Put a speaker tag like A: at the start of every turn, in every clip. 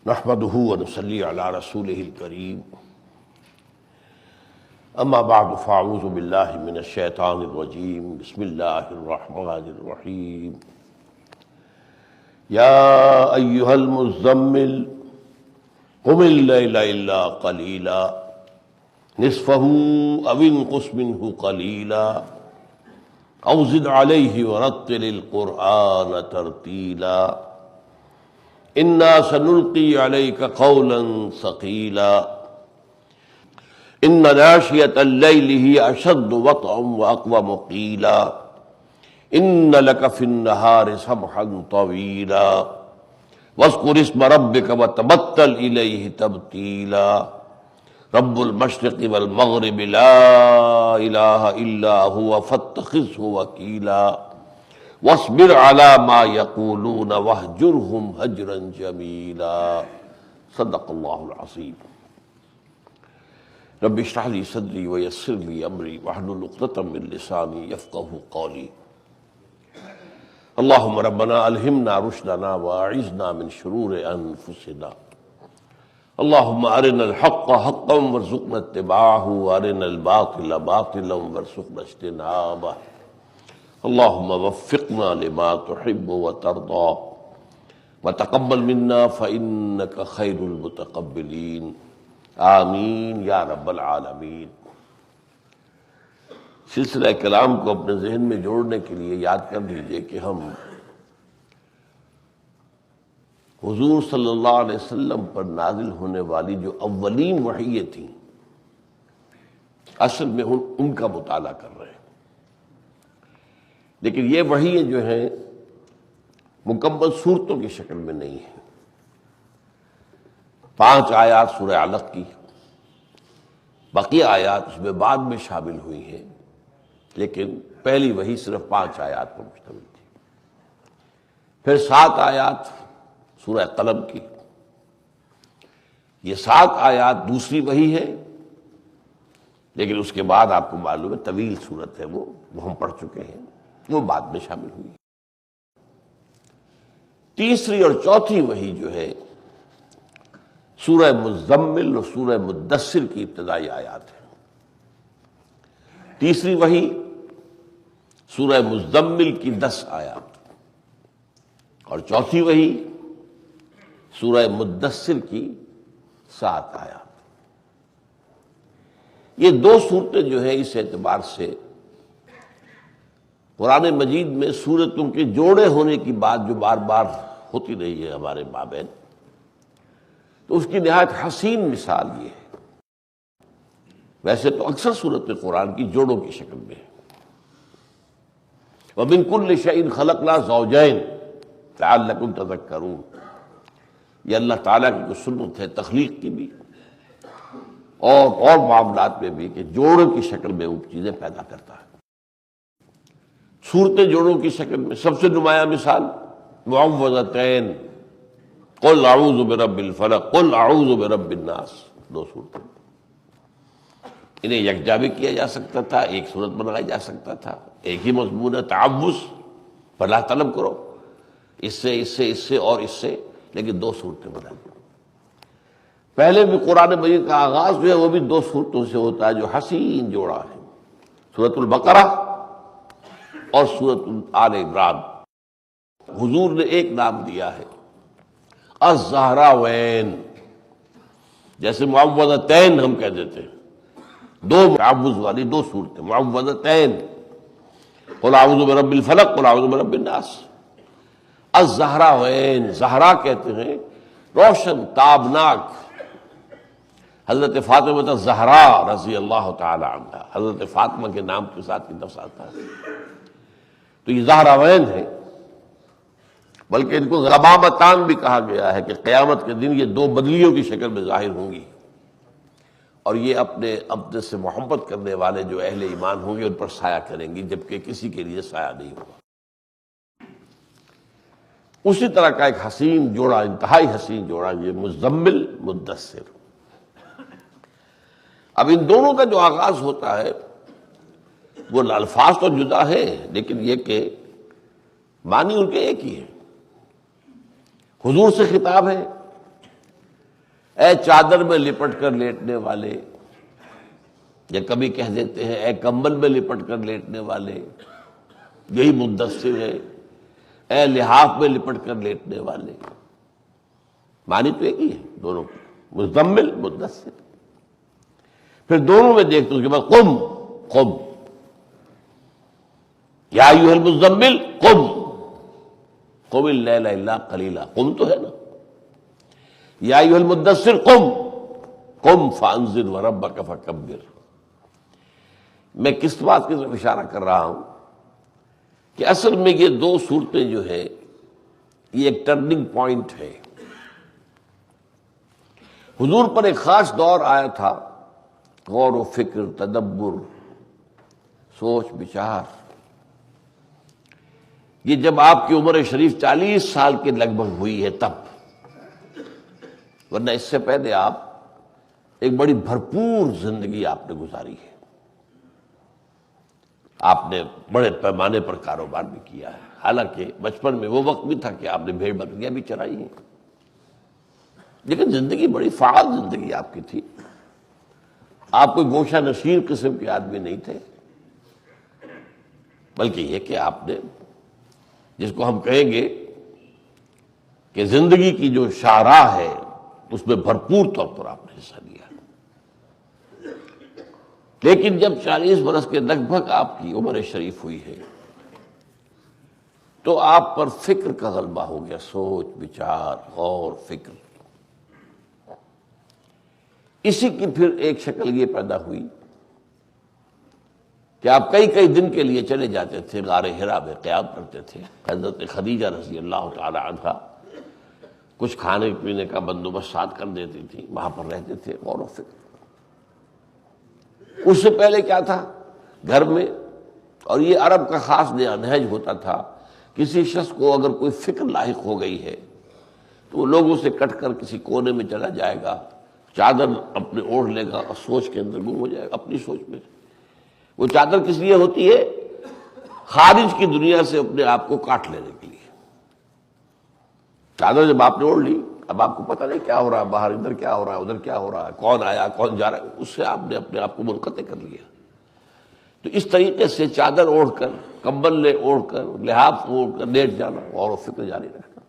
A: نحمده ونصلي على رسوله الكريم اما بعد فاعوذ بالله من الشیطان الرجیم بسم اللہ الرحمن الرحیم یا ایها المزمل قم اللیل الا قلیلا نصفه او انقص منه قلیلا او زد علیہ ورتل القرآن ترتیلا انا سنلقی علیک قولا ثقیلا ان ناشئۃ اللیل ہی اشد وطئا واقوم قیلا ان لک فی النہار سبحا طویلا واذکر اسم ربک وتبتل الیہ تبتیلا رب المشرق والمغرب لا الہ الا هو فاتخذہ وکیلا واصبر على ما يقولون واهجرهم هجرا جميلا صدق الله العظيم رب اشرح لي صدري ويسر لي امري واحلل عقدة من لساني يفقهوا قولي اللهم ربنا الهمنا رشدنا واعذنا من شرور انفسنا اللهم ارنا الحق حقا وارزقنا اتباعه وارنا الباطل باطلا وارزقنا اجتنابه اللهم وفقنا لما تحب وترضى وتقبل منا فإنك خير المتقبلين آمین یا رب العالمین۔ سلسلہ کلام کو اپنے ذہن میں جوڑنے کے لیے یاد کر لیجئے کہ ہم حضور صلی اللہ علیہ وسلم پر نازل ہونے والی جو اولین وحییں تھیں اصل میں ان کا مطالعہ کر رہے ہیں، لیکن یہ وحییں جو ہیں مکمل صورتوں کی شکل میں نہیں ہیں۔ 5 آیات سورہ علق کی، بقیہ آیات اس میں بعد میں شامل ہوئی ہیں، لیکن پہلی وحی صرف 5 آیات پر مشتمل تھی۔ پھر 7 آیات سورہ قلم کی، یہ 7 آیات دوسری وحی ہے، لیکن اس کے بعد آپ کو معلوم ہے طویل صورت ہے، وہ ہم پڑھ چکے ہیں، وہ بعد میں شامل ہوئی۔ تیسری اور چوتھی وحی جو ہے سورہ مزمل اور سورہ مدثر کی ابتدائی آیات ہیں۔ تیسری وحی سورہ مزمل کی 10 آیات اور چوتھی وحی سورہ مدثر کی 7 آیات۔ یہ 2 صورتیں جو ہیں اس اعتبار سے قرآن مجید میں سورتوں کے جوڑے ہونے کی بات جو بار بار ہوتی رہی ہے ہمارے مابین، تو اس کی نہایت حسین مثال یہ ہے۔ ویسے تو اکثر سورتیں قرآن کی جوڑوں کی شکل میں ہے۔ وَمِن كُلِّ شَيْءٍ خَلَقْنَا زَوْجَيْنِ لَعَلَّكُمْ تَذَكَّرُونَ، یہ اللہ تعالیٰ کی جو سنت ہے تخلیق کی بھی اور معاملات میں بھی کہ جوڑوں کی شکل میں وہ چیزیں پیدا کرتا ہے۔ صورتیں جوڑوں کی شکل میں سب سے نمایاں مثال معوذتین، قل اعوذ برب الفلق، قل اعوذ برب الناس، 2 صورتیں۔ انہیں یکجا بھی کیا جا سکتا تھا، ایک صورت بنایا جا سکتا تھا، ایک ہی مضمون ہے تعوذ، فلاح طلب کرو اس سے اور اس سے، لیکن 2 صورتیں بنائی۔ پہلے بھی قرآن مجید کا آغاز جو ہے وہ بھی 2 صورتوں سے ہوتا ہے جو حسین جوڑا ہے، سورۃ البقرہ اور سورۃ آل عمران۔ حضور نے ایک نام دیا ہے الزہراوین، جیسے معوذتین ہم کہہ دیتے ہیں، 2 تعوذ والی 2 صورتیں، معوذتین، قل اعوذ برب الفلق، قل اعوذ برب الناس۔ الزہراوین، زہرا کہتے ہیں روشن تابناک، حضرت فاطمہ الزہرا رضی اللہ تعالی عنہ، حضرت فاطمہ کے نام کے ساتھ یہ لفظ آتا ہے۔ تو یہ زہراوین ہے، بلکہ ان کو غمامتان بھی کہا گیا ہے کہ قیامت کے دن یہ 2 بدلیوں کی شکل میں ظاہر ہوں گی، اور یہ اپنے سے محبت کرنے والے جو اہل ایمان ہوں گے ان پر سایہ کریں گی، جبکہ کسی کے لیے سایہ نہیں ہوگا۔ اسی طرح کا ایک حسین جوڑا، انتہائی حسین جوڑا، یہ مزمل مدثر۔ اب ان دونوں کا جو آغاز ہوتا ہے وہ الفاظ تو جدا ہیں، لیکن یہ کہ معنی ان کے ایک ہی ہے۔ حضور سے خطاب ہے اے چادر میں لپٹ کر لیٹنے والے، یا کبھی کہہ دیتے ہیں اے کمبل میں لپٹ کر لیٹنے والے، یہی مدثر ہے، اے لحاف میں لپٹ کر لیٹنے والے، معنی تو ایک ہی ہے دونوں کی، مزمل مدثر۔ پھر دونوں میں دیکھتے اس کے بعد قم، قم، یا ایھا المزمل قم، قم اللیل الا قلیلا، قم تو ہے نا، یا ایھا المدثر قم، قم فانذر وربک فکبر۔ میں کس بات کی طرف اشارہ کر رہا ہوں کہ اصل میں یہ دو صورتیں جو ہے یہ ایک ٹرننگ پوائنٹ ہے۔ حضور پر ایک خاص دور آیا تھا، غور و فکر، تدبر، سوچ بچار۔ یہ جب آپ کی عمر شریف 40 سال کے لگ بھگ ہوئی ہے تب، ورنہ اس سے پہلے آپ ایک بڑی بھرپور زندگی آپ نے گزاری ہے۔ آپ نے بڑے پیمانے پر کاروبار بھی کیا ہے، حالانکہ بچپن میں وہ وقت بھی تھا کہ آپ نے بھیڑ بکریاں بھی چرائی ہیں، لیکن زندگی بڑی فعال زندگی آپ کی تھی۔ آپ کوئی گوشہ نشین قسم کے آدمی نہیں تھے، بلکہ یہ کہ آپ نے جس کو ہم کہیں گے کہ زندگی کی جو شاہراہ ہے اس میں بھرپور طور پر آپ نے حصہ لیا۔ لیکن جب 40 برس کے لگ بھگ آپ کی عمر شریف ہوئی ہے تو آپ پر فکر کا غلبہ ہو گیا، سوچ بچار، غور فکر۔ اسی کی پھر ایک شکل یہ پیدا ہوئی کہ آپ کئی کئی دن کے لیے چلے جاتے تھے، غار حرا میں قیام کرتے تھے۔ حضرت خدیجہ رضی اللہ تعالی عنہا کچھ کھانے پینے کا بندوبست ساتھ کر دیتی تھی، وہاں پر رہتے تھے، غور و فکر۔ اس سے پہلے کیا تھا، گھر میں، اور یہ عرب کا خاص نہج ہوتا تھا، کسی شخص کو اگر کوئی فکر لاحق ہو گئی ہے تو وہ لوگوں سے کٹ کر کسی کونے میں چلا جائے گا، چادر اپنے اوڑھ لے گا اور سوچ کے اندر گم ہو جائے گا اپنی سوچ میں۔ وہ چادر کس لیے ہوتی ہے؟ خارج کی دنیا سے اپنے آپ کو کاٹ لینے کے لیے۔ چادر جب آپ نے اوڑھ لی، اب آپ کو پتہ نہیں کیا ہو رہا ہے باہر، ادھر کیا ہو رہا ہے، ادھر کیا ہو رہا ہے، کون آیا کون جا رہا ہے، اس سے آپ نے اپنے آپ کو منقطع کر لیا۔ تو اس طریقے سے چادر اوڑھ کر، کمبل لے اوڑھ کر، لحاف اوڑھ کر لیٹ جانا اور وہ فکر جاری رکھنا۔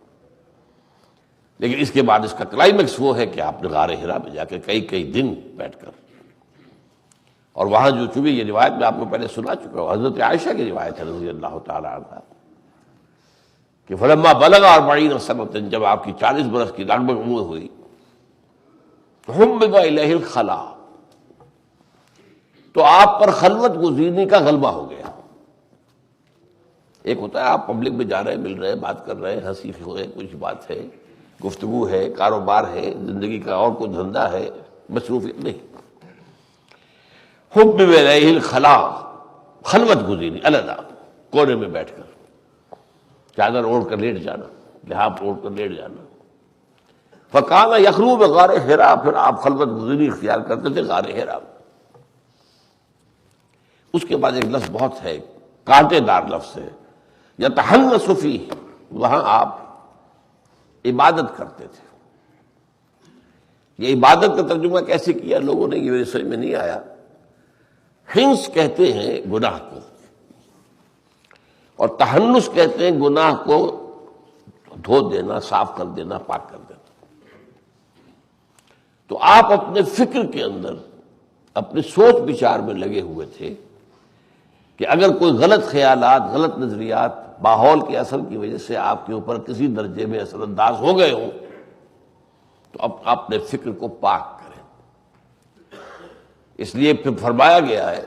A: لیکن اس کے بعد اس کا کلائمیکس وہ ہے کہ آپ نے غار حرا میں جا کے کئی کئی دن بیٹھ کر، اور وہاں جو چونکہ یہ روایت میں آپ کو پہلے سنا چکا ہوں، حضرت عائشہ کی روایت ہے رضی اللہ تعالی عنہا کہ فلما بلغ 40 سنۃ، جب آپ کی 40 برس کی لگ بھگ عمر ہوئی، حبب الیہ الخلا، تو آپ پر خلوت گزینی کا غلبہ ہو گیا۔ ایک ہوتا ہے آپ پبلک میں جا رہے ہیں، مل رہے ہیں، بات کر رہے ہیں، ہنسی ہوئے، کچھ بات ہے، گفتگو ہے، کاروبار ہے، زندگی کا اور کوئی دھندا ہے، مصروفیت نہیں۔ حبب الیہ الخلا، خلوت گزینی، علیحدہ کونے میں بیٹھ کر، چادر اوڑھ کر لیٹ جانا، لحاف اوڑھ کر لیٹ جانا۔ فکان یخلو بغار حرا، پھر آپ خلوت گزینی اختیار کرتے تھے غار حرا۔ اس کے بعد ایک لفظ بہت ہے، کانٹے دار لفظ ہے، یتحنس فیہ، وہاں آپ عبادت کرتے تھے۔ یہ عبادت کا ترجمہ کیسے کیا لوگوں نے، یہ میرے سمجھ میں نہیں آیا۔ حنس کہتے ہیں گناہ کو، اور تحنس کہتے ہیں گناہ کو دھو دینا، صاف کر دینا، پاک کر دینا۔ تو آپ اپنے فکر کے اندر، اپنے سوچ بچار میں لگے ہوئے تھے کہ اگر کوئی غلط خیالات، غلط نظریات ماحول کے اثر کی وجہ سے آپ کے اوپر کسی درجے میں اثر انداز ہو گئے ہوں تو اب اپنے فکر کو پاک کریں۔ اس لیے پھر فرمایا گیا ہے،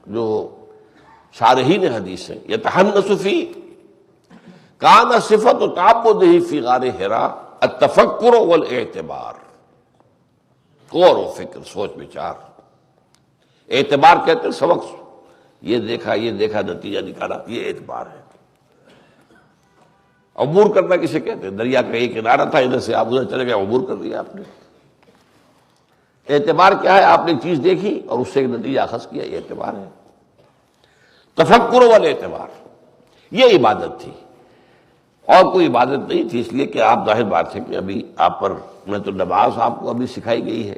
A: جو شارحین حدیث ہیں، یتحنس فی کان صفت تعبدہ فی غار حرا التفکر والاعتبار، غور و فکر، سوچ بچار۔ اعتبار کہتے ہیں سبق، یہ دیکھا نتیجہ نکالا، یہ اعتبار ہے۔ عبور کرنا کسے کہتے ہیں؟ دریا کا ایک کنارہ تھا، ادھر سے آپ ادھر چلے گئے، عبور کر لیا آپ نے۔ اعتبار کیا ہے؟ آپ نے ایک چیز دیکھی اور اس سے ایک نتیجہ اخذ کیا، یہ اعتبار ہے۔ تفکر والاعتبار، یہ عبادت تھی۔ اور کوئی عبادت نہیں تھی، اس لیے کہ آپ ظاہر بات ہے کہ ابھی آپ پر میں تو نماز آپ کو ابھی سکھائی گئی ہے،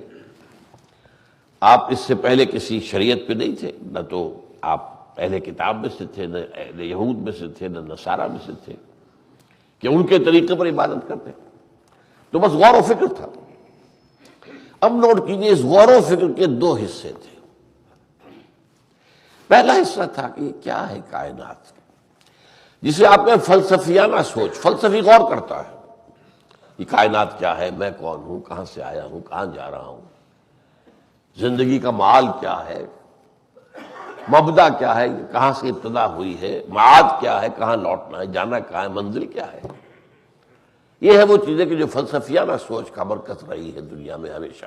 A: آپ اس سے پہلے کسی شریعت پہ نہیں تھے، نہ تو آپ اہل کتاب میں سے تھے، نہ اہل یہود میں سے تھے، نہ نصارہ میں سے تھے کہ ان کے طریقے پر عبادت کرتے، تو بس غور و فکر تھا۔ اب نوٹ کیجیے، اس غور و فکر کے دو حصے تھے۔ پہلا حصہ تھا کہ کیا ہے کائنات، جسے آپ نے فلسفیانہ سوچ، فلسفی غور کرتا ہے یہ کائنات کیا ہے، میں کون ہوں، کہاں سے آیا ہوں، کہاں جا رہا ہوں، زندگی کا معال کیا ہے، مبدا کیا ہے، کہاں سے ابتدا ہوئی ہے، معاد کیا ہے، کہاں لوٹنا ہے، جانا کہاں ہے، منزل کیا ہے۔ یہ ہے وہ چیزیں کہ جو فلسفیانہ سوچ کا مرکز رہی ہے دنیا میں ہمیشہ۔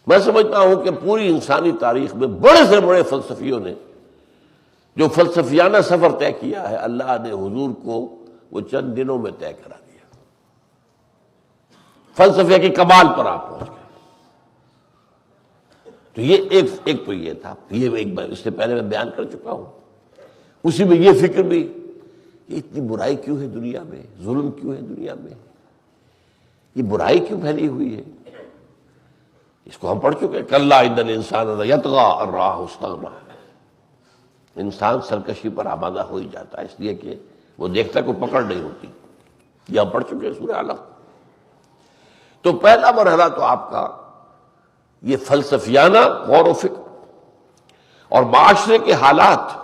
A: میں سمجھتا ہوں کہ پوری انسانی تاریخ میں بڑے سے بڑے فلسفیوں نے جو فلسفیانہ سفر طے کیا ہے، اللہ نے حضور کو وہ چند دنوں میں طے کرا دیا، فلسفے کی کمال پر آپ پہنچ گئے۔ تو یہ ایک تو یہ تھا، یہ ایک بار اس سے پہلے میں بیان کر چکا ہوں۔ اسی میں یہ فکر بھی کہ اتنی برائی کیوں ہے دنیا میں، ظلم کیوں ہے دنیا میں، یہ برائی کیوں پھیلی ہوئی ہے، اس کو ہم پڑھ چکے ہیں۔ کلا ان الانسان لیطغی ان رآہ استغنی، انسان سرکشی پر آمادہ ہو ہی جاتا ہے اس لیے کہ وہ دیکھتا کوئی پکڑ نہیں ہوتی، یہ ہم پڑھ چکے ہیں سورہ علق۔ تو پہلا مرحلہ تو آپ کا یہ فلسفیانہ غور و فکر، اور معاشرے کے حالات،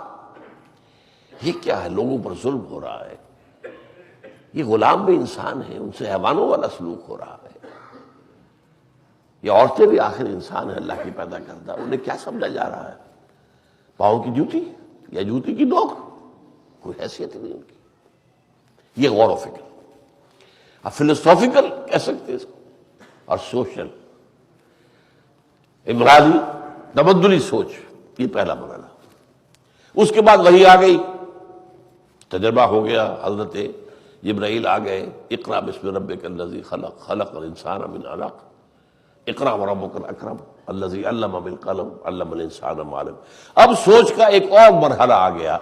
A: یہ کیا ہے، لوگوں پر ظلم ہو رہا ہے، یہ غلام بھی انسان ہیں، ان سے حیوانوں والا سلوک ہو رہا ہے، یہ عورتیں بھی آخر انسان ہیں اللہ کی پیدا کردہ، انہیں کیا سمجھا جا رہا ہے، پاؤں کی جوتی یا جوتی کی نوک، کوئی حیثیت نہیں ان کی۔ یہ غور و فکر، اب فلسافیکل کہہ سکتے اس کو، اور سوشل، انفرادی تبدلی سوچ، یہ پہلا مرحلہ۔ اس کے بعد وحی آ گئی، تجربہ ہو گیا، حضرت جبرائیل آ گئے، اقرأ بسم ربک الذی خلق، خلق الانسان من علق، اقرأ وربک الاکرم الذی علم بالقلم علم الانسان ما علم۔ اب سوچ کا ایک اور مرحلہ آ گیا،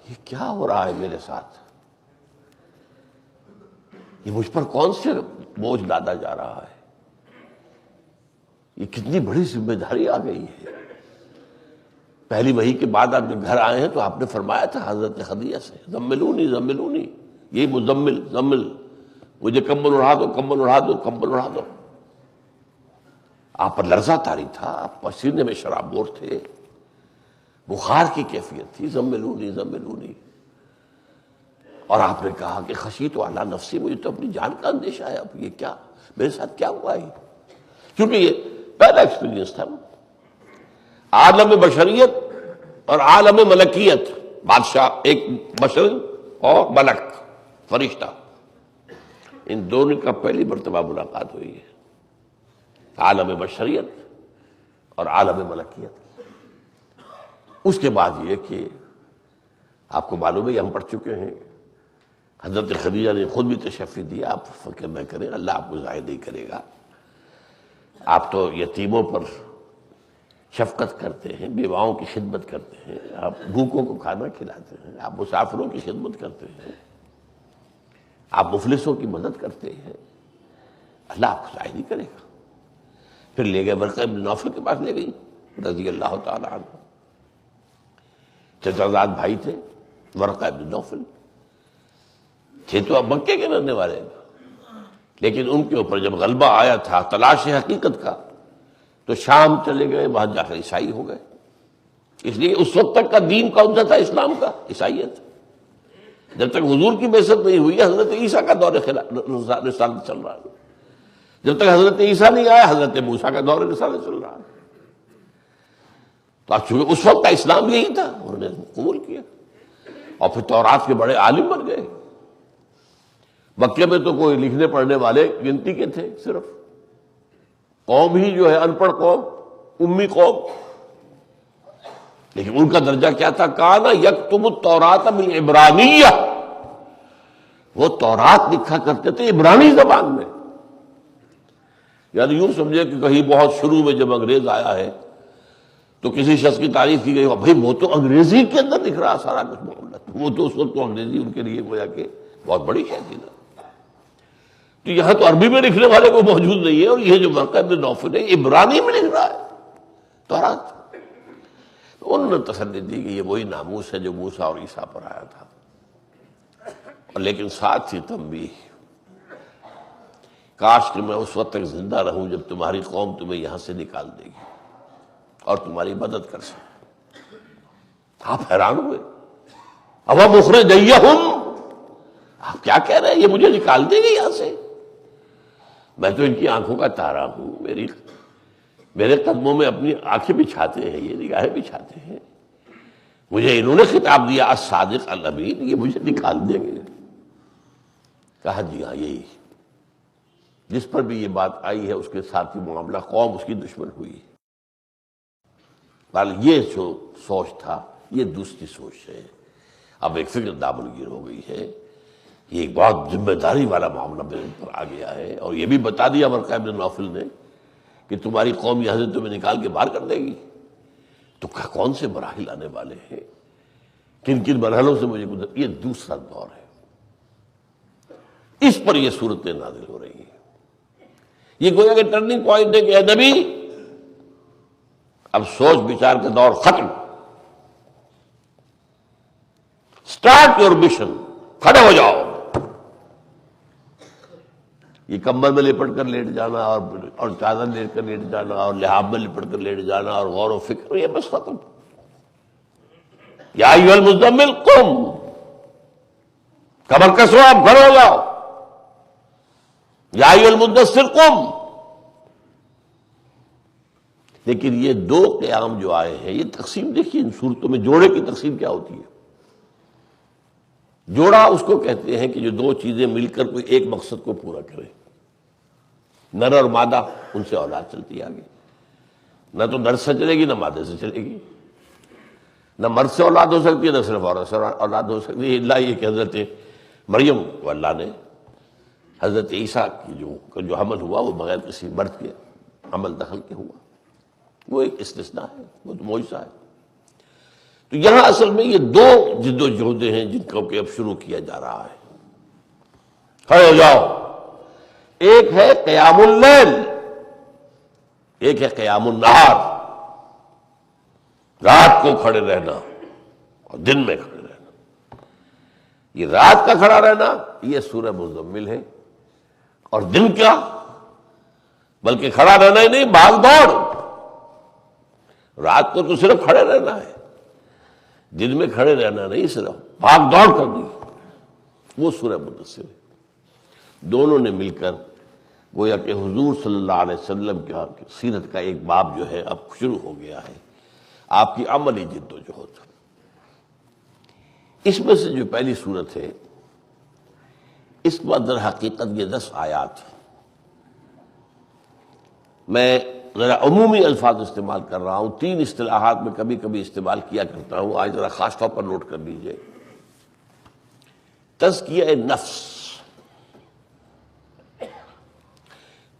A: یہ کیا ہو رہا ہے میرے ساتھ، یہ مجھ پر کون سے بوجھ لادا جا رہا ہے، یہ کتنی بڑی ذمہ داری آ گئی ہے۔ پہلی وحی کے بعد آپ جب گھر آئے ہیں تو آپ نے فرمایا تھا حضرت خدیجہ سے، زملونی زملونی، یہی مزمل زمل، مجھے کمبل اڑا دو، کمبل اڑا دو، کمبل اڑا دو۔ آپ پر لرزہ طاری تھا، آپ پسینے میں شرابور تھے، بخار کی کیفیت تھی، زملونی زملونی۔ اور آپ نے کہا کہ خشیت علی نفسی، مجھے تو اپنی جان کا اندیشہ ہے، اب یہ کیا میرے ساتھ کیا ہوا ہے، کیونکہ یہ پہلا ایکسپیرینس تھا۔ عالم بشریت اور عالم ملکیت، بادشاہ ایک بشر اور ملک فرشتہ، ان دونوں کا پہلی مرتبہ ملاقات ہوئی ہے، عالم بشریت اور عالم ملکیت۔ اس کے بعد یہ کہ آپ کو معلوم ہے، ہم پڑھ چکے ہیں، حضرت خدیجہ نے خود بھی تشفی دیا، آپ فکر نہ کریں، اللہ آپ کو ضائع نہیں کرے گا، آپ تو یتیموں پر شفقت کرتے ہیں، بیواؤں کی خدمت کرتے ہیں، آپ بھوکوں کو کھانا کھلاتے ہیں، آپ مسافروں کی خدمت کرتے ہیں، آپ مفلسوں کی مدد کرتے ہیں، اللہ آپ کو ضائع نہیں کرے گا۔ پھر لے گئے ورقہ ابن نوفل کے پاس، لے گئی رضی اللہ تعالی عنہ، چچا زاد بھائی تھے ورقہ ابن نوفل، تھے تو اب مکے کے رہنے والے، لیکن ان کے اوپر جب غلبہ آیا تھا تلاش حقیقت کا تو شام چلے گئے، وہاں جا کر عیسائی ہو گئے۔ اس لیے اس وقت تک کا دین کون سا تھا اسلام کا؟ عیسائیت۔ جب تک حضور کی بعثت نہیں ہوئی، حضرت عیسیٰ کا دور رسالت چل رہا ہے، جب تک حضرت عیسیٰ نہیں آیا حضرت موسیٰ کا دور رسالت چل رہا ہے۔ تو چونکہ اس وقت کا اسلام یہی تھا، انہوں نے قبول کیا، اور پھر تورات کے بڑے عالم بن گئے۔ مکے میں تو کوئی لکھنے پڑھنے والے گنتی کے تھے، صرف قوم ہی جو ہے ان پڑھ قوم، امی قوم، لیکن ان کا درجہ کیا تھا؟ کانا یکتب التوراۃ بالعبرانیہ، وہ تورات لکھا کرتے تھے عبرانی زبان میں۔ یعنی یوں سمجھے کہ کہیں بہت شروع میں جب انگریز آیا ہے تو کسی شخص کی تعریف کی گئی، بھائی وہ تو انگریزی کے اندر لکھ رہا سارا کچھ معاملہ، وہ تو اس وقت تو انگریزی ان کے لیے گویا کہ بہت بڑی شے تھی نا. تو یہاں تو عربی میں لکھنے والے کو موجود نہیں ہے، اور یہ جو ورقہ ابن نوفل ہے عبرانی میں لکھ رہا ہے تورات. انہوں نے تسلی دی کہ یہ وہی ناموس ہے جو موسیٰ اور عیسیٰ پر آیا تھا. لیکن ساتھ ہی تنبیہ، کاش کہ میں اس وقت تک زندہ رہوں جب تمہاری قوم تمہیں یہاں سے نکال دے گی اور تمہاری مدد کر سکے. آپ حیران ہوئے، اب مخرجیہم، آپ کیا کہہ رہے ہیں یہ مجھے نکال دے گی یہاں سے؟ میں تو ان کی آنکھوں کا تارا ہوں، میرے قدموں میں اپنی آنکھیں بچھاتے ہیں، یہ نگاہیں بچھاتے ہیں، مجھے انہوں نے خطاب دیا الصادق الامین، یہ مجھے نکال دیں گے؟ کہا جی ہاں یہی، جس پر بھی یہ بات آئی ہے اس کے ساتھ ہی معاملہ، قوم اس کی دشمن ہوئی. یہ جو سوچ تھا یہ دوسری سوچ ہے. اب ایک فکر دامنگیر ہو گئی ہے، یہ ایک بہت ذمہ داری والا معاملہ میرے پر آ گیا ہے. اور یہ بھی بتا دیا ورقہ ابن نوفل نے کہ تمہاری قوم یہاں سے تمہیں نکال کے باہر کر دے گی. تو کون سے مراحل آنے والے ہیں، کن کن مرحلوں سے مجھے گزر، یہ دوسرا دور ہے. اس پر یہ صورتیں نازل ہو رہی ہیں. یہ گویا کہ ٹرننگ پوائنٹ ہے کہ اے نبی اب سوچ بچار کا دور ختم. اسٹارٹ یور مشن، کھڑے ہو جاؤ. یہ کمبل میں لپٹ کر لیٹ جانا اور چادر لیٹ کر لیٹ جانا اور لحاف میں لپٹ کر لیٹ جانا اور غور و فکر، یہ بس ختم. یا ایھا المزمل قم، کمر کسو، آپ کھڑے ہو جاؤ. یا ایھا المدثر قم. لیکن یہ دو قیام جو آئے ہیں، یہ تقسیم دیکھیے ان صورتوں میں جوڑے کی تقسیم کیا ہوتی ہے. جوڑا اس کو کہتے ہیں کہ جو دو چیزیں مل کر کوئی ایک مقصد کو پورا کرے. نر اور مادہ، ان سے اولاد چلتی آگے. نہ تو نر سے چلے گی نہ مادے سے چلے گی. نہ مرد سے اولاد ہو سکتی ہے نہ صرف عورت سے اولاد ہو سکتی ہے. اللہ یہ کہ حضرت مریم کو اللہ نے حضرت عیسیٰ کی جو حمل ہوا وہ بغیر کسی مرد کے عمل دخل کے ہوا، وہ ایک استثناء ہے، وہ تو معجزہ ہے. تو یہاں اصل میں یہ دو جد و جہدیں ہیں جن کو کہ اب شروع کیا جا رہا ہے. کھڑے ہو جاؤ. ایک ہے قیام اللیل، ایک ہے قیام النہار، رات کو کھڑے رہنا اور دن میں کھڑے رہنا. یہ رات کا کھڑا رہنا یہ سورہ مزمل ہے، اور دن کا بلکہ کھڑا رہنا ہی نہیں، بھاگ دوڑ. رات کو تو صرف کھڑے رہنا ہے، دن میں کھڑے رہنا نہیں، صرف بھاگ دوڑ کرنی، وہ سورہ مدثر ہے. دونوں نے مل کر گویا کہ حضور صلی اللہ علیہ وسلم کی سیرت کا ایک باب جو ہے اب شروع ہو گیا ہے، آپ کی عملی جد و جہد. اس میں سے جو پہلی صورت ہے اس میں در حقیقت یہ 10 آیات ہیں. میں ذرا عمومی الفاظ استعمال کر رہا ہوں، 3 اصطلاحات میں کبھی کبھی استعمال کیا کرتا ہوں، آج ذرا خاص طور پر نوٹ کر لیجئے. تزکیہ نفس،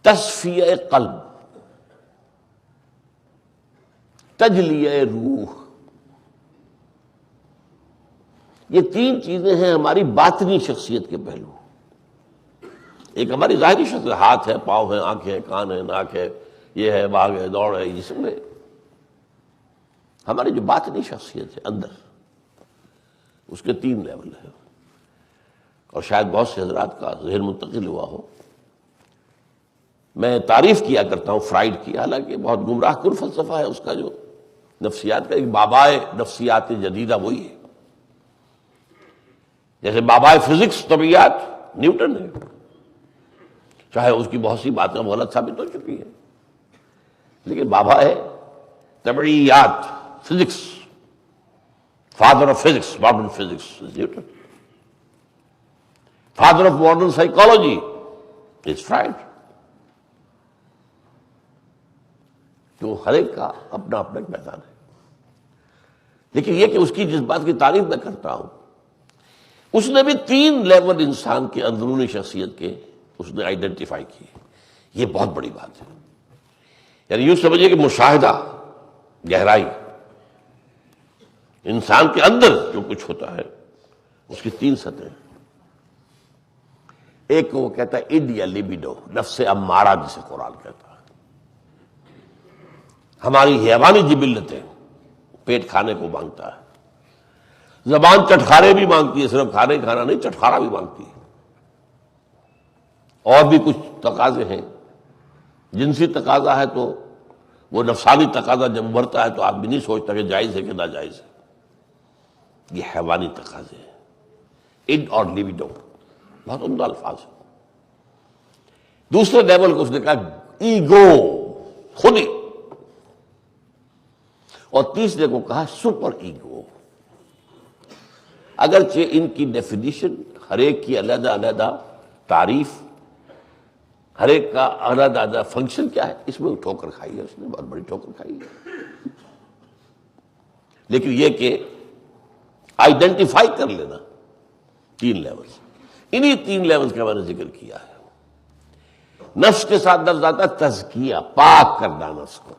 A: تصفیہ قلب، تجلیہ روح. یہ 3 چیزیں ہیں ہماری باطنی شخصیت کے پہلو. ایک ہماری ظاہری شکل، ہاتھ ہے، پاؤں ہے، آنکھیں ہیں، کان ہے، ناک ہے، یہ ہے، بھاگ ہے، دوڑ ہے، جسم ہے. ہماری جو باطنی شخصیت ہے اندر، اس کے 3 لیول ہیں، اور شاید بہت سے حضرات کا ذہن منتقل ہوا ہو. میں تعریف کیا کرتا ہوں فرائڈ کی، حالانکہ بہت گمراہ کن فلسفہ ہے اس کا، جو نفسیات کا ایک بابائے نفسیات جدیدہ وہی ہے. جیسے بابائے فزکس طبیعیات نیوٹن ہے، چاہے اس کی بہت سی باتیں غلط ثابت ہو چکی ہیں، لیکن بابا ہے طبیعیات، physics, father of physics, modern physics Newton. Father of modern psychology is fried. تو ہر ایک کا اپنا اپنا ایک میدان ہے. لیکن یہ کہ اس کی جس بات کی تعریف میں کرتا ہوں، اس نے بھی 3 لیول انسان کے اندرونی شخصیت کے اس نے آئیڈینٹیفائی کی. یہ بہت بڑی بات ہے. یعنی یوں سمجھیے کہ مشاہدہ، گہرائی، انسان کے اندر جو کچھ ہوتا ہے اس کی تین سطحیں. ایک کو وہ کہتا ہے اڈ یا لیبیڈو، نفس امارہ جسے قرآن کہتا ہے. ہماری حیوانی جبلتیں، پیٹ کھانے کو مانگتا ہے، زبان چٹخارے بھی مانگتی ہے، صرف کھانے کھانا نہیں، چٹخارا بھی مانگتی ہے. اور بھی کچھ تقاضے ہیں. جنسی تقاضا ہے تو وہ نفسانی تقاضا جب ابھرتا ہے تو آدمی نہیں سوچتا کہ جائز ہے کہ ناجائز ہے. یہ حیوانی تقاضے ہیں. اڈ اور لیبیڈو بہت عمدہ الفاظ ہیں. دوسرے لیول کو اس نے کہا ایگو، خودی. اور تیسرے کو کہا سپر ایگو. اگرچہ ان کی ڈیفینیشن ہر ایک کی علیحدہ علیحدہ تعریف، ہر ایک کا علیحدہ علیحدہ فنکشن کیا ہے، اس میں وہ ٹھوکر کھائی ہے، اس نے بہت بڑی ٹھوکر کھائی ہے. لیکن یہ کہ آئیڈینٹیفائی کر لینا تین لیولز، انہی تین لیولز کا میں نے ذکر کیا ہے. نفس کے ساتھ لفظ آتا ہے تزکیہ، پاک کرنا نفس کو.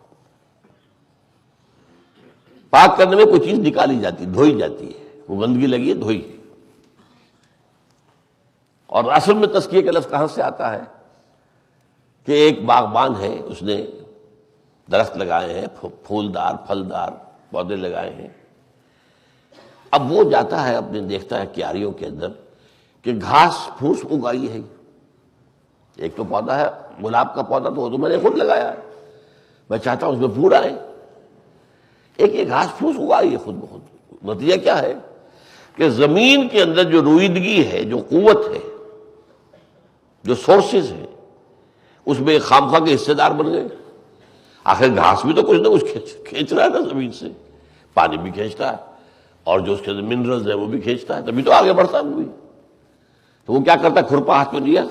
A: پاک کرنے میں کوئی چیز نکالی جاتی، دھوئی جاتی ہے، وہ گندگی لگی ہے دھوئی. اور اصل میں تزکیہ کا لفظ کہاں سے آتا ہے کہ ایک باغبان ہے، اس نے درخت لگائے ہیں، پھولدار پھلدار پودے لگائے ہیں. اب وہ جاتا ہے اپنے دیکھتا ہے کیاریوں کے اندر کہ گھاس پھوس اگائی ہے. ایک تو پودا ہے گلاب کا پودا، تو وہ تو میں نے خود لگایا ہے، میں چاہتا ہوں اس میں پھول آئے. ایک یہ گھاس پھوس اگائی ہے خود بخود. نتیجہ کیا ہے کہ زمین کے اندر جو رویدگی ہے، جو قوت ہے، جو سورسز ہیں، اس میں خام خواہ کے حصے دار بن گئے. آخر گھاس بھی تو کچھ نہ کچھ کھینچ رہا ہے نا زمین سے، پانی بھی کھینچتا ہے اور جو اس کے اندر منرلز ہیں وہ بھی کھینچتا ہے، تبھی تو آگے بڑھتا ہے وہ بھی. تو وہ کیا کرتا ہے، کھرپا ہاتھ میں لیا،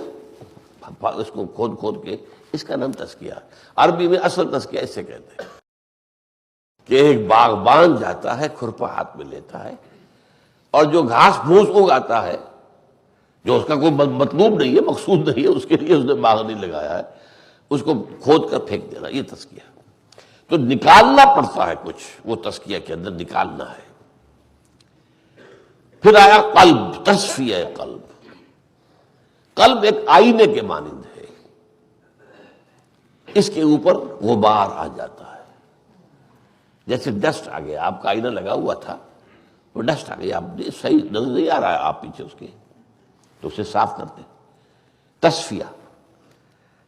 A: اس کو کھود کھود کے، اس کا نام تزکیہ. عربی میں اصل تزکیہ اس سے کہتے ہیں کہ ایک باغبان جاتا ہے، کھرپا ہاتھ میں لیتا ہے، اور جو گھاس پھوس اگاتا ہے، جو اس کا کوئی مطلوب نہیں ہے، مقصود نہیں ہے، اس کے لیے اس نے باغ نہیں لگایا ہے، اس کو کھود کر پھینک دینا، یہ تزکیہ. تو نکالنا پڑتا ہے کچھ، وہ تزکیہ کے اندر نکالنا ہے. پھر آیا قلب، تصفیہ قلب. قلب ایک آئینے کے مانند ہے، اس کے اوپر غبار آ جاتا ہے. جیسے ڈسٹ آ گیا، آپ کا آئینہ لگا ہوا تھا، وہ ڈسٹ آ گئی، آپ صحیح نظر نہیں آ رہا ہے آپ پیچھے اس کے، تو اسے صاف کرتے. تصفیہ.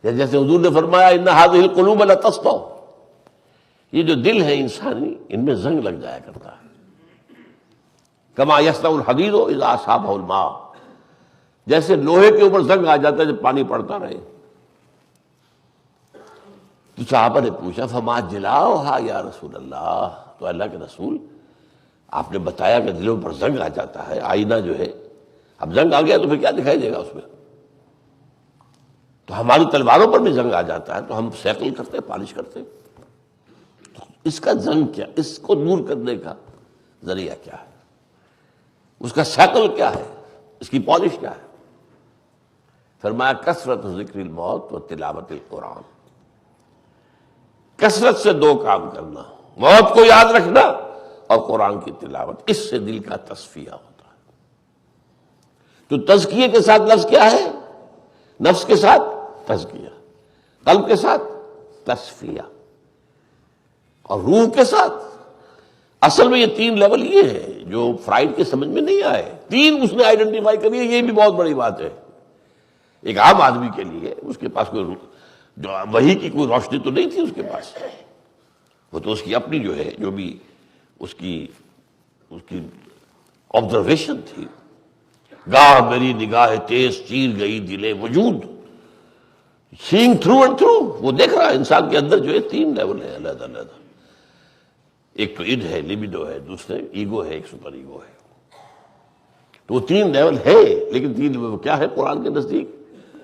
A: جیسے حضور نے فرمایا ان هذه القلوب لتسطع، یہ جو دل ہے انسانی، ان میں زنگ لگ جایا کرتا ہے. کما یسطع الحدید اذا اصابه الماء، جیسے لوہے کے اوپر زنگ آ جاتا ہے جب پانی پڑتا رہے. تو صحابہ نے پوچھا فما جلاؤها یا رسول اللہ، تو اللہ کے رسول آپ نے بتایا کہ دلوں پر زنگ آ جاتا ہے، آئینہ جو ہے، اب زنگ آ گیا تو پھر کیا دکھائی دے گا اس میں. تو ہماری تلواروں پر بھی زنگ آ جاتا ہے تو ہم سیکل کرتے، پالش کرتے. تو اس کا زنگ کیا، اس کو دور کرنے کا ذریعہ کیا ہے، اس کا سیکل کیا ہے، اس کی پالش کیا ہے. فرمایا کثرت ذکر الموت و تلاوت القرآن. کثرت سے دو کام کرنا، موت کو یاد رکھنا اور قرآن کی تلاوت، اس سے دل کا تصفیہ ہوتا ہے. تو تزکیے کے ساتھ لفظ کیا ہے، نفس کے ساتھ تزکیہ، قلب کے ساتھ تصفیہ، اور روح کے ساتھ. اصل میں یہ تین لیول یہ ہے جو فرائڈ کے سمجھ میں نہیں آئے. تین اس نے آئیڈینٹیفائی کری ہے، یہ بھی بہت بڑی بات ہے. ایک عام آدمی کے لیے اس کے پاس کوئی جو وحی کی کوئی روشنی تو نہیں تھی اس کے پاس، وہ تو اس کی اپنی جو ہے، جو بھی اس کی آبزرویشن تھی. گاہ میری نگاہ تیز چیر گئی دل وجود، سینگ تھرو اینڈ تھرو، وہ دیکھ رہا ہے انسان کے اندر جو ہے تین لیول ہے علیحدہ علیحدہ. ایک تو اڈ ہے، لیبیڈو ہے، دوسرے ایگو ہے، ایک سپر ایگو ہے. تو وہ تین لیول ہے، لیکن تین لیول کیا ہے قرآن کے نزدیک؟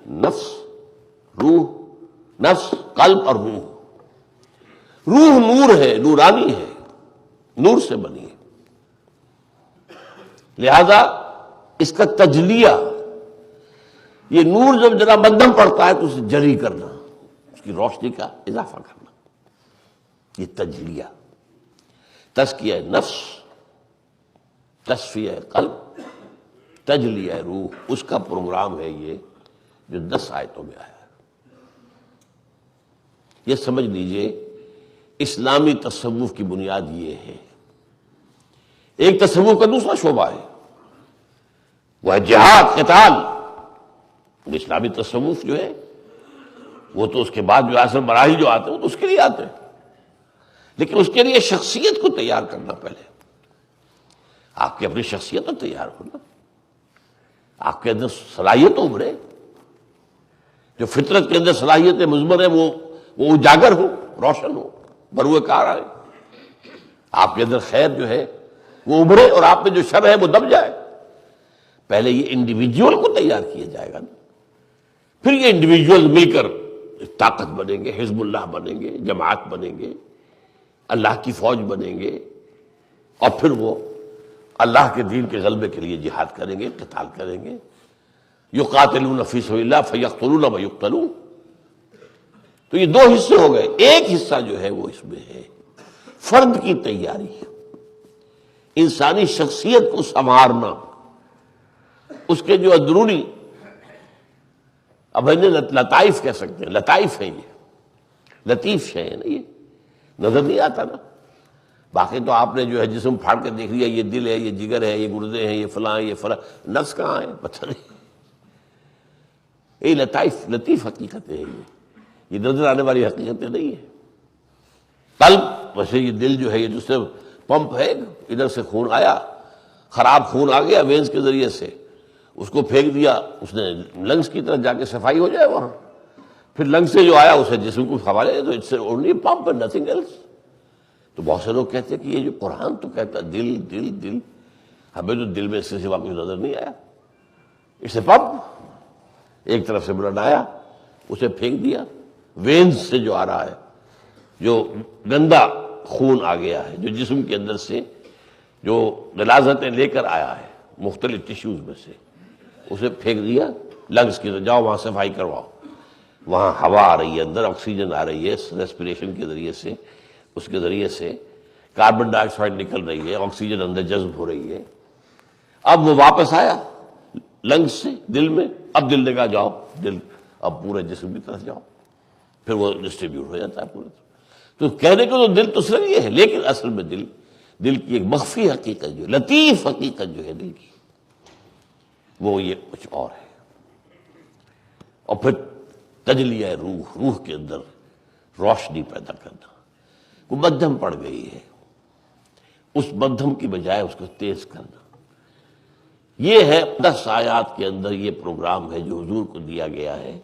A: نفس، روح، نفس، قلب اور روح. روح نور ہے، نورانی ہے، نور سے بنی ہے، لہذا اس کا تجلیہ، یہ نور جب ذرا مدھم پڑتا ہے تو اسے جری کرنا، اس کی روشنی کا اضافہ کرنا، یہ تجلیہ. تزکیہ نفس، تصفیہ قلب، تجلی روح، اس کا پروگرام ہے یہ جو 10 آیتوں میں آیا ہے۔ یہ سمجھ لیجئے اسلامی تصوف کی بنیاد یہ ہے۔ ایک تصوف کا دوسرا شعبہ ہے، وہ ہے جہاد، قتال۔ اسلامی تصوف جو ہے وہ تو اس کے بعد جو اصل مراحل جو آتے ہیں وہ تو اس کے لیے آتے ہیں، لیکن اس کے لیے شخصیت کو تیار کرنا پہلے۔ آپ کی اپنی شخصیت تو تیار ہونا، آپ کے اندر صلاحیت ابھرے، جو فطرت کے اندر صلاحیتیں مضمر ہیں وہ اجاگر ہو، روشن ہو، بروئے کار آئے۔ آپ کے اندر خیر جو ہے وہ ابھرے اور آپ میں جو شر ہے وہ دب جائے۔ پہلے یہ انڈیویجول کو تیار کیا جائے گا، پھر یہ انڈیویجول مل کر طاقت بنیں گے، حزب اللہ بنیں گے، جماعت بنیں گے، اللہ کی فوج بنیں گے، اور پھر وہ اللہ کے دین کے غلبے کے لیے جہاد کریں گے، قتال کریں گے۔ یقاتلون فی سبیل اللہ فیقتلون ویقتلون۔ تو یہ 2 حصے ہو گئے۔ ایک حصہ جو ہے وہ اس میں ہے فرد کی تیاری، انسانی شخصیت کو سنوارنا، اس کے جو اندرونی، اب انہیں لطائف کہہ سکتے ہیں، لطائف ہیں یہ، لطیف شے ہے نا، یہ نظر نہیں آتا نا۔ باقی تو آپ نے جو ہے جسم پھاڑ کے دیکھ لیا، یہ دل ہے، یہ جگر ہے، یہ گردے ہیں، یہ فلاں، یہ فلاں، نفس کہاں ہے پتہ نہیں۔ یہ لطائف، لطیف حقیقتیں ہیں، یہ نظر آنے والی حقیقتیں نہیں ہیں۔ قلب ویسے یہ دل جو ہے یہ دوسرے پمپ ہے، ادھر سے خون آیا، خراب خون آ گیا وینز کے ذریعے سے، اس کو پھینک دیا، اس نے لنگس کی طرف جا کے صفائی ہو جائے وہاں، پھر لنگس سے جو آیا اسے جسم کو حوالے، تو it's only pump and nothing else. تو بہت سے لوگ کہتے ہیں کہ یہ جو قرآن تو کہتا ہے دل دل دل، ہمیں تو دل میں اس سے سوا کچھ نظر نہیں آیا۔ اسے پمپ، ایک طرف سے بلڈ آیا، اسے پھینک دیا، وینز سے جو آ رہا ہے، جو گندا خون آ گیا ہے، جو جسم کے اندر سے جو غلاظتیں لے کر آیا ہے مختلف ٹیشوز میں سے، اسے پھینک دیا لنگس کی طرف، جاؤ وہاں صفائی کرواؤ، وہاں ہوا آ رہی ہے، اندر آکسیجن آ رہی ہے ریسپریشن کے ذریعے سے، اس کے ذریعے سے کاربن ڈائی آکسائڈ نکل رہی ہے، آکسیجن اندر جذب ہو رہی ہے۔ اب وہ واپس آیا لنگس سے دل میں، اب دل نے کہا جاؤ، دل اب پورے جسم کی طرف جاؤ، پھر وہ ڈسٹریبیوٹ ہو جاتا ہے پورے۔ تو کہنے کو تو دل تو صرف یہ ہے، لیکن اصل میں دل کی ایک مخفی حقیقت جو لطیف حقیقت جو ہے دل کی، وہ یہ کچھ اور ہے۔ اور پھر تجلیہ روح، روح کے اندر روشنی پیدا کرنا، وہ مدھم پڑ گئی ہے، اس مدھم کی بجائے اس کو تیز کرنا، یہ ہے 10 آیات کے اندر یہ پروگرام ہے جو حضور کو دیا گیا ہے۔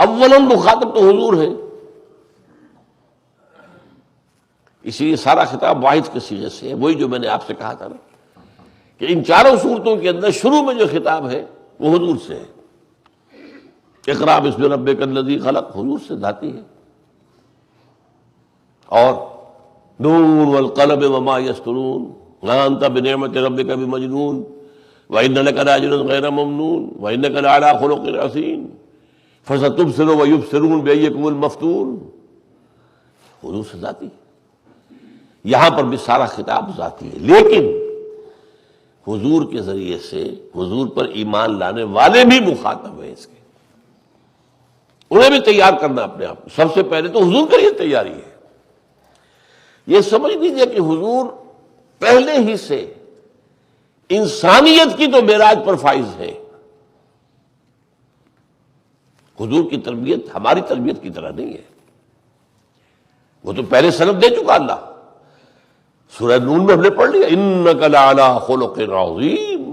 A: اولاً مخاطب تو حضور ہے، اسی لیے سارا خطاب واحد کے صیغے سے ہے، وہی جو میں نے آپ سے کہا تھا نا کہ ان 4 صورتوں کے اندر شروع میں جو خطاب ہے وہ حضور سے ہے۔ اقرأ بسم ربک الذی خلق حضور سے ذاتی ہے، اور نون والقلم وما یسطرون ما انت بنعمت ربک بمجنون وإن لک لأجرا غیر ممنون وإنک لعلی خلق عظیم فستبصر ویبصرون بأیکم المفتون۔ حضور سے ذاتی ہے، یہاں پر بھی سارا خطاب ذاتی ہے، لیکن حضور کے ذریعے سے حضور پر ایمان لانے والے بھی مخاطب ہیں اس کے، انہیں بھی تیار کرنا اپنے آپ کو۔ سب سے پہلے تو حضور کے لیے تیاری ہے۔ یہ سمجھ لیجیے کہ حضور پہلے ہی سے انسانیت کی تو معراج پر فائز ہے۔ حضور کی تربیت ہماری تربیت کی طرح نہیں ہے، وہ تو پہلے سند دے چکا اللہ۔ سورہ نون میں ہم نے پڑھ لیا انک لعلی خلق عظیم،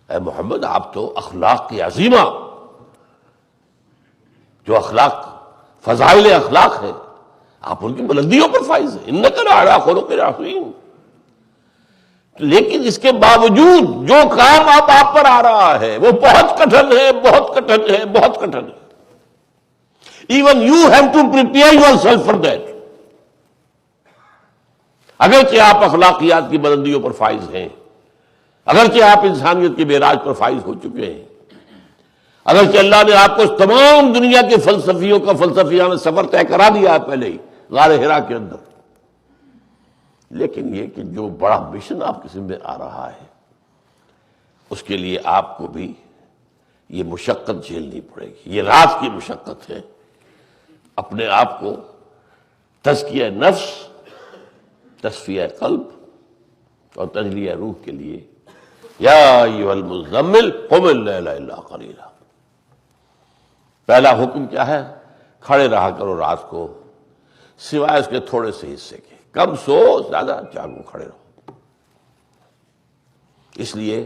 A: اے محمد آپ تو اخلاق کی عظیمہ، جو اخلاق فضائل اخلاق ہے آپ ان کی بلندیوں پر فائز ہیں، انک لعلی خلق عظیم۔ لیکن اس کے باوجود جو کام اب آپ پر آ رہا ہے وہ بہت کٹھن ہے، بہت کٹھن ہے، بہت کٹھن ہے۔ Even you have to prepare yourself for that. اگرچہ آپ اخلاقیات کی بلندیوں پر فائز ہیں، اگرچہ آپ انسانیت کے معراج پر فائز ہو چکے ہیں، اگرچہ اللہ نے آپ کو تمام دنیا کے فلسفیوں کا فلسفیانہ سفر طے کرا دیا ہے پہلے ہی غار حرا کے اندر، لیکن یہ کہ جو بڑا مشن آپ کے ذمہ آ رہا ہے اس کے لیے آپ کو بھی یہ مشقت جھیلنی پڑے گی. یہ رات کی مشقت ہے. اپنے آپ کو تزکیہ نفس، تصفیہ قلب اور تجلیہ روح کے لیے یا ایھا المزمل قم اللیل الا قلیلا. پہلا حکم کیا ہے؟ کھڑے رہا کرو رات کو سوائے اس کے تھوڑے سے حصے کے. کم سو، زیادہ جاگو، کھڑے رہو. اس لیے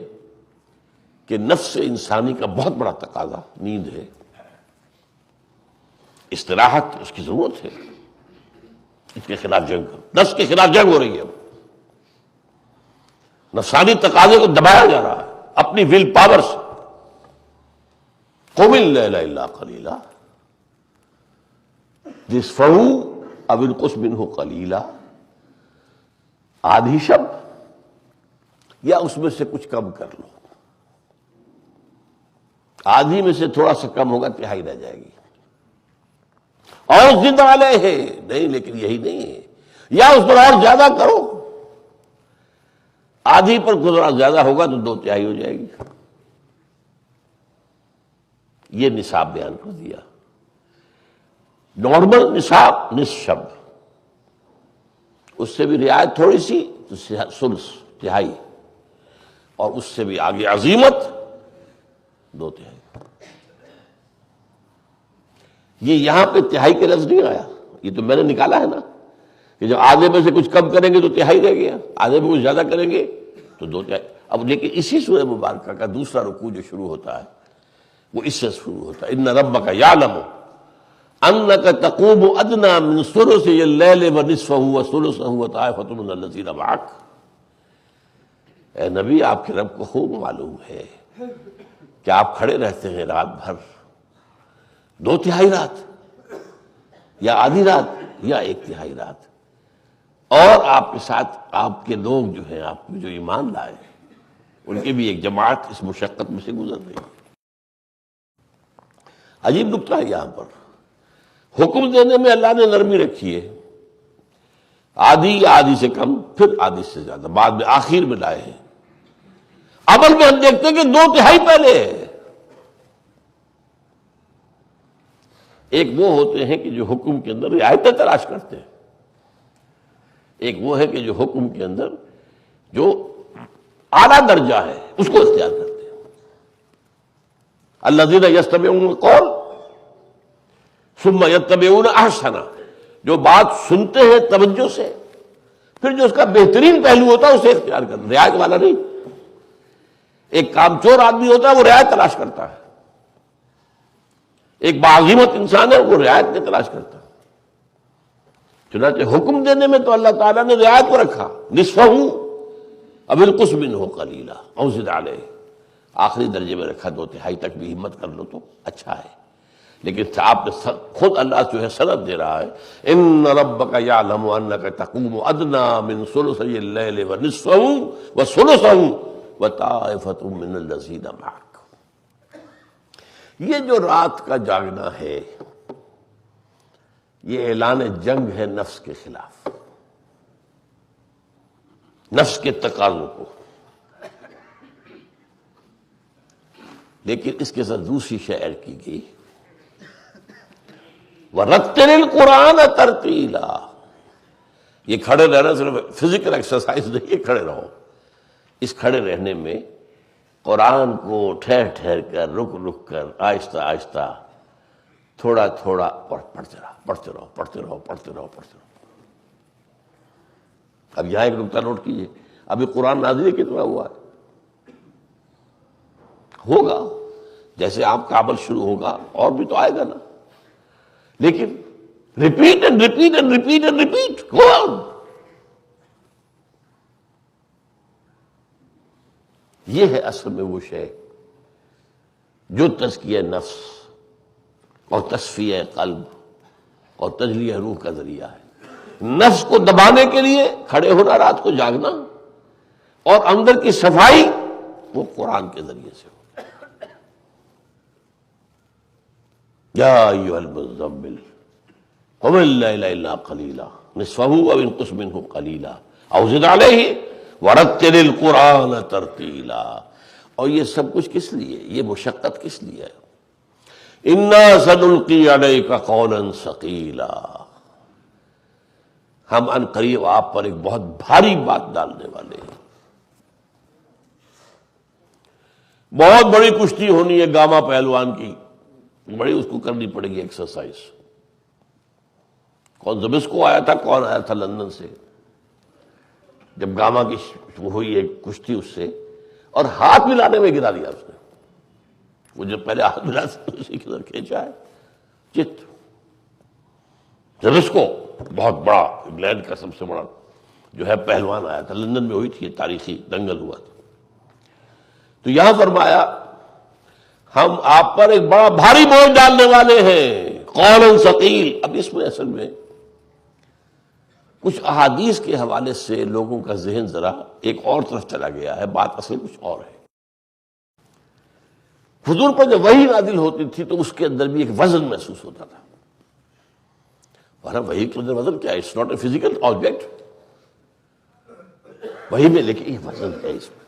A: کہ نفس انسانی کا بہت بڑا تقاضا نیند ہے، استراحت اس کی ضرورت ہے. اس کے خلاف جنگ کرو. نفس کے خلاف جنگ ہو رہی ہے. نفسانی تقاضے کو دبایا جا رہا ہے اپنی ول پاور سے. قم اللیل الا قلیلا نصفہ او انقص منہ قلیلا. آدھی شب یا اس میں سے کچھ کم کر لو. آدھی میں سے تھوڑا سا کم ہوگا، تہائی رہ جائے گی. اور زد علیہ، نہیں لیکن یہی نہیں ہے، یا اس پر اور زیادہ کرو. آدھی پر گزرا زیادہ ہوگا تو 2/3 ہو جائے گی. یہ نصاب بیان کر دیا. نارمل نصاب نصف شب، اس سے بھی رعایت تھوڑی سی تو ثلث، تہائی، اور اس سے بھی آگے عزیمت 2/3. یہ یہاں پہ تہائی کے لفظ نہیں آیا، یہ تو میں نے نکالا ہے نا کہ جب آدھے میں سے کچھ کم کریں گے تو تہائی رہ گیا، آدھے میں کچھ زیادہ کریں گے تو 2/3. اب لیکن اسی سورہ مبارکہ کا دوسرا رکوع جو شروع ہوتا ہے وہ اس سے شروع ہوتا ہے. ان ربک یعلم انک تقوم ادنی من ثلثی اللیل ونصفہ وثلثہ وطائفۃ من الذین معک. اے نبی، آپ کے رب کو خوب معلوم ہے کہ آپ کھڑے رہتے ہیں رات بھر، 2/3 رات یا آدھی رات یا 1/3 رات، اور آپ کے ساتھ آپ کے لوگ جو ہیں، آپ جو ایمان لائے، ان کی بھی ایک جماعت اس مشقت میں سے گزر رہی ہے. عجیب نکتہ ہے یہاں پر. حکم دینے میں اللہ نے نرمی رکھی ہے. آدھی یا آدھی سے کم، پھر آدھی سے زیادہ، بعد میں آخر میں لائے ہیں. عمل میں ہم دیکھتے ہیں کہ 2/3 پہلے ہے. ایک وہ ہوتے ہیں کہ جو حکم کے اندر رعایتیں تلاش کرتے ہیں، ایک وہ ہے کہ جو حکم کے اندر جو اعلیٰ درجہ ہے اس کو اختیار کرتے ہیں. الذین یستمعون القول ثم یتبعون احسنہ، جو بات سنتے ہیں توجہ سے، پھر جو اس کا بہترین پہلو ہوتا ہے اسے اختیار کرتے ہیں، رعایت والا نہیں. ایک کام چور آدمی ہوتا ہے وہ رعایت تلاش کرتا ہے، ایک باعظمت انسان ہے وہ رعایت نہیں تلاش کرتا. چنانچہ حکم دینے میں تو اللہ تعالیٰ نے رعایت کو رکھا. نصفہ او انقص منہ قلیلا او زد علیہ، آخری درجے میں رکھا. 2/3 تک بھی ہمت کر لو تو اچھا ہے. لیکن آپ نے خود اللہ جو ہے سند دے رہا ہے، ان ربک یعلم انک تقوم ادنی من ثلثی اللیل ونصفہ وثلثہ وطائفۃ من الذین معک. یہ جو رات کا جاگنا ہے یہ اعلان جنگ ہے نفس کے خلاف، نفس کے تقاضوں کو. لیکن اس کے ساتھ دوسری شے ایڈ کی گئی، وَرَتِّلِ الْقُرْآنَ تَرْتِیلًا. یہ کھڑے رہنا صرف فزیکل ایکسرسائز نہیں ہے، کھڑے رہو. اس کھڑے رہنے میں قرآن کو ٹھہر ٹھہر کر، رک رک کر، آہستہ آہستہ، تھوڑا تھوڑا پڑھتے رہو، پڑھتے رہو، پڑھتے رہو، پڑھتے رہو، پڑھتے رہو. اب یہاں ایک نکتہ نوٹ کیجیے، ابھی قرآن نازل کتنا ہوا ہے؟ ہوگا جیسے آپ کا عمل شروع ہوگا اور بھی تو آئے گا نا. لیکن repeat and repeat and repeat and repeat go on. یہ ہے اصل میں وہ شے جو تزکیہ نفس اور تصفیہ قلب اور تجلیہ روح کا ذریعہ ہے. نفس کو دبانے کے لیے کھڑے ہونا، رات کو جاگنا، اور اندر کی صفائی وہ قرآن کے ذریعے سے ہو. یا ایھا المزمل قم اللیل الا قلیلا نصفہ او انقص منہ قلیلا او زد علیہ ورتل القرآن ترتیلا. اور یہ سب کچھ کس لیے؟ یہ مشقت کس لیے ہے؟ انا سنلقی علیک قولا ثقیلا، ہم ان قریب آپ پر ایک بہت بھاری بات ڈالنے والے ہیں۔ بہت بڑی کشتی ہونی ہے گاما پہلوان کی، بڑی اس کو کرنی پڑے گی ایکسرسائز۔ کون زبسکو آیا تھا، کون آیا تھا لندن سے، جب گاما کی ہوئی ایک کشتی اس سے، اور ہاتھ ملانے میں گرا دیا اس نے۔ وہ جب پہلے ہاتھ ملا اسی کی طرح کھینچا ہے چت۔ زبسکو بہت بڑا، انگلینڈ کا سب سے بڑا جو ہے پہلوان آیا تھا، لندن میں ہوئی تھی تاریخی دنگل ہوا تھا۔ تو یہاں فرمایا ہم آپ پر ایک بڑا بھاری بوجھ ڈالنے والے ہیں، قولا ثقیل۔ اب اس میں اصل میں کچھ احادیث کے حوالے سے لوگوں کا ذہن ذرا ایک اور طرف چلا گیا ہے، بات اصل کچھ اور ہے۔ حضور پر جب وحی نازل ہوتی تھی تو اس کے اندر بھی ایک وزن محسوس ہوتا تھا، ورنہ وحی کے اندر وزن کیا ہے؟ It's not a physical object وحی میں، لیکن یہ وزن ہے اس میں۔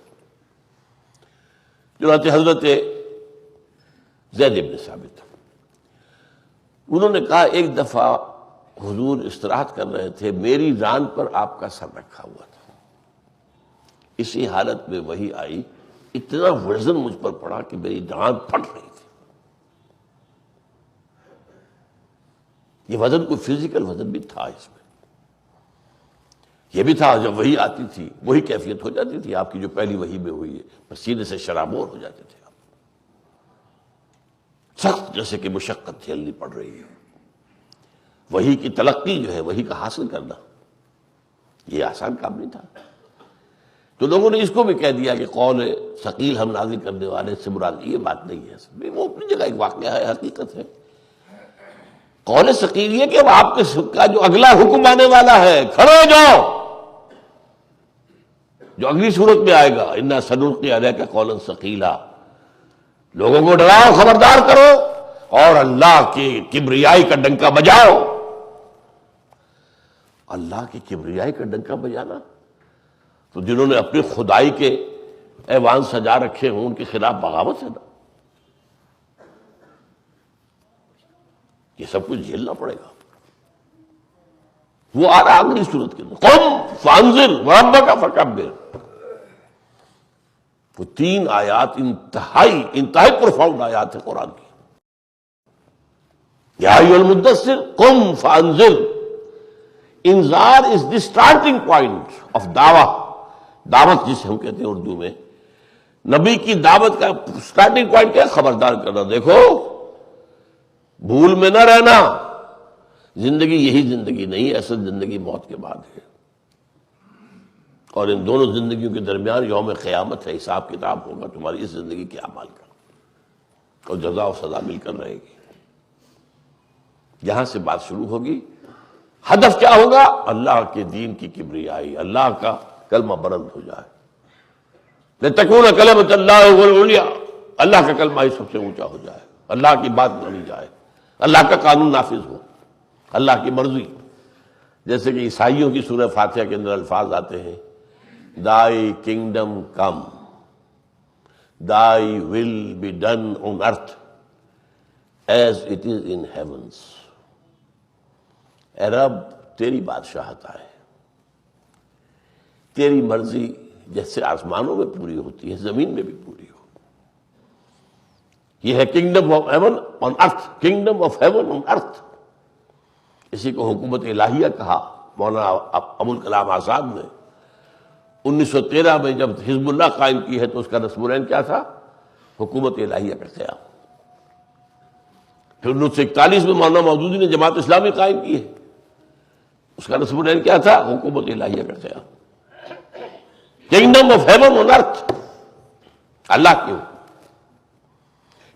A: چنانچہ حضرت زید بن ثابت انہوں نے کہا ایک دفعہ حضور استراحت کر رہے تھے، میری ران پر آپ کا سر رکھا ہوا تھا، اسی حالت میں وحی آئی، اتنا وزن مجھ پر پڑا کہ میری ران پھٹ رہی تھی۔ یہ وزن کوئی فزیکل وزن بھی تھا اس میں، یہ بھی تھا جب وحی آتی تھی وہی کیفیت ہو جاتی تھی آپ کی جو پہلی وحی میں ہوئی ہے، پسینے سے شرابور ہو جاتے تھے آپ، سخت جیسے کہ مشقت جھیلنی پڑ رہی ہے۔ وحی کی تلقی جو ہے، وحی کا حاصل کرنا، یہ آسان کام نہیں تھا۔ تو لوگوں نے اس کو بھی کہہ دیا کہ قول ثقیل ہم نازل کرنے والے سے مراد یہ بات نہیں ہے، وہ اپنی جگہ ایک واقعہ ہے، حقیقت ہے۔ قول ثقیل یہ کہ اب آپ کا جو اگلا حکم آنے والا ہے، کھڑے ہو جاؤ، جو اگلی صورت میں آئے گا، انا سنلقی علیک قولا ثقیلا، لوگوں کو ڈراؤ، خبردار کرو، اور اللہ کی کبریائی کا ڈنکا بجاؤ۔ اللہ کی کبریائی کا ڈنکا بجانا تو جنہوں نے اپنی خدائی کے ایوان سجا رکھے ہوں ان کے خلاف بغاوت ہے نا، یہ سب کچھ جھیلنا پڑے گا۔ وہ آ رہا اگلی صورت کے اندر، قم فانذر وربک فکبر۔ وہ 3 آیات انتہائی پروفاؤنڈ آیات ہے قرآن کی۔ یا ایھا المدثر قم فانذر، انذار از دی اسٹارٹنگ پوائنٹ آف دعوت جسے ہم کہتے ہیں اردو میں، نبی کی دعوت کا اسٹارٹنگ پوائنٹ کیا ہے؟ خبردار کرنا۔ دیکھو بھول میں نہ رہنا، زندگی یہی زندگی نہیں، اصل زندگی موت کے بعد ہے، اور ان دونوں زندگیوں کے درمیان یوم قیامت ہے، حساب کتاب ہوگا تمہاری اس زندگی کے اعمال کا، اور جزا و سزا مل کر رہے گی۔ یہاں سے بات شروع ہوگی، ہدف کیا ہوگا؟ اللہ کے دین کی کبریائی، اللہ کا کلمہ بلند ہو جائے، لتکون کلمۃ اللہ هی العلیٰ، اللہ کا کلمہ ہی سب سے اونچا ہو جائے، اللہ کی بات مانی جائے، اللہ کا قانون نافذ ہو، اللہ کی مرضی۔ جیسے کہ عیسائیوں کی سورہ فاتحہ کے اندر الفاظ آتے ہیں، Thy kingdom come, Thy will be done on earth as it is in heavens۔ اے رب تیری بادشاہت آئے، تیری مرضی جیسے آسمانوں میں پوری ہوتی ہے زمین میں بھی پوری ہو۔ یہ ہے kingdom of heaven on earth, kingdom of heaven on earth. اسی کو حکومت الہیہ کہا مولانا ابوالکلام آزاد نے 1913 میں جب حزب اللہ قائم کی ہے تو اس کا رسم العین کیا تھا؟ حکومت الہیہ کا قیام۔ پھر 1941 میں مولانا مودودی نے جماعت اسلامی قائم کی ہے، اس کا رسم العین کیا تھا؟ حکومت الہیہ کا قیام، کنگڈم آف ہیون آن ارتھ، اللہ کی حکم۔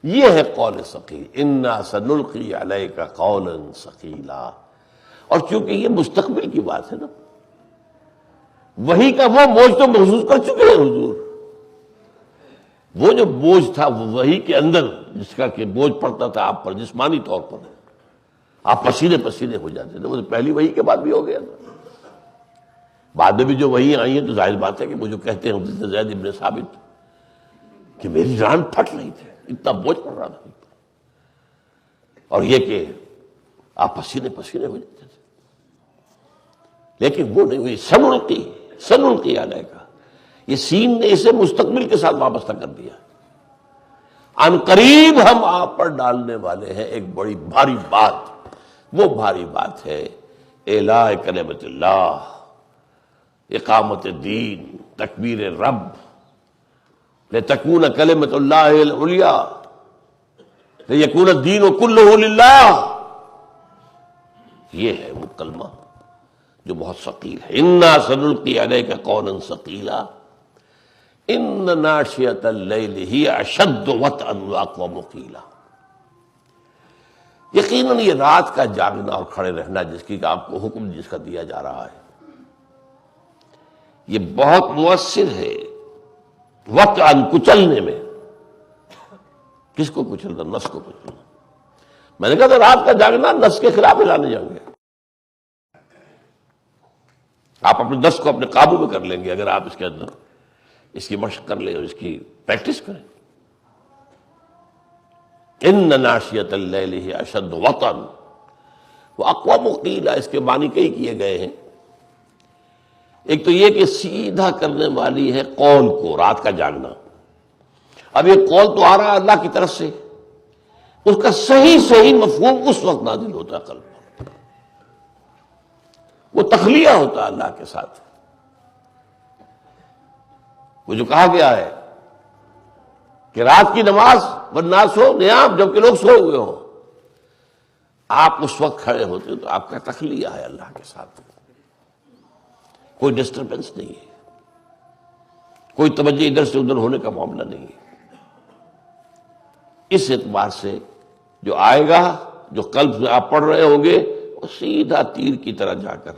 A: یہ ہے قول ثقیل، انا سنلقی علیک قولا ثقیلا۔ اور چونکہ یہ مستقبل کی بات ہے نا، وحی کا وہ بوجھ تو محسوس کر چکے ہیں حضور، وہ جو بوجھ تھا وہ وحی کے اندر جس کا کہ بوجھ پڑتا تھا آپ پر جسمانی طور پر، آپ پسینے پسینے ہو جاتے تھے، وہ تو پہلی وحی کے بعد بھی ہو گیا تھا۔ بعد میں بھی جو وحی آئی ہیں تو ظاہر بات ہے کہ وہ جو کہتے ہیں حضرت زید بن ثابت کہ میری ران پھٹ رہی تھی، اتنا بوجھ پڑ رہا تھا، اور یہ کہ آپ پسینے پسینے ہو جاتے تھے، لیکن وہ نہیں ہوئی۔ سنلقی علیک کا یہ سین نے اسے مستقبل کے ساتھ وابستہ کر دیا۔ ان قریب ہم آپ پر ڈالنے والے ہیں ایک بڑی بھاری بات، وہ بھاری بات ہے اعلاء کلمت اللہ، اقامت دین، تکبیر رب، لتکون کلمت اللہ العلیٰ، لیکون الدین کلہ للہ۔ یہ ہے وہ کلمہ جو بہت ثقیل ہے۔ انا سنلقی علیک قولا ثقیلا ان ناشئۃ اللیل ہی اشد وطئا واقوم قیلا۔ یقیناً یہ رات کا جاگنا اور کھڑے رہنا جس کی آپ کو حکم جس کا دیا جا رہا ہے، یہ بہت مؤثر ہے وطئا کچلنے میں۔ کس کو کچلنا؟ نفس کو کچلنا۔ میں نے کہا تھا رات کا جاگنا نفس کے خلاف اعلان جنگ ہے۔ آپ اپنے نفس کو اپنے قابو میں کر لیں گے اگر آپ اس کے اندر اس کی مشق کر لیں اور اس کی پریکٹس کریں۔ ان ناشئۃ اللیل ہی اشد وطئا واقوم قیلا، اس کے معنی کئی کیے گئے ہیں۔ ایک تو یہ کہ سیدھا کرنے والی ہے قول کو، رات کا جاگنا۔ اب یہ قول تو آ رہا ہے اللہ کی طرف سے، اس کا صحیح مفہوم اس وقت نازل ہوتا ہے قلب پر، وہ تخلیہ ہوتا ہے اللہ کے ساتھ۔ وہ جو کہا گیا ہے کہ رات کی نماز والناس ہو نیام، جبکہ لوگ سوئے ہوئے ہوں، آپ اس وقت کھڑے ہوتے ہیں تو آپ کا تخلیہ ہے اللہ کے ساتھ، کوئی ڈسٹربنس نہیں ہے، کوئی توجہ ادھر سے ادھر ہونے کا معاملہ نہیں ہے۔ اس اعتبار سے جو آئے گا، جو قلب سے آپ پڑھ رہے ہوں گے، وہ سیدھا تیر کی طرح جا کر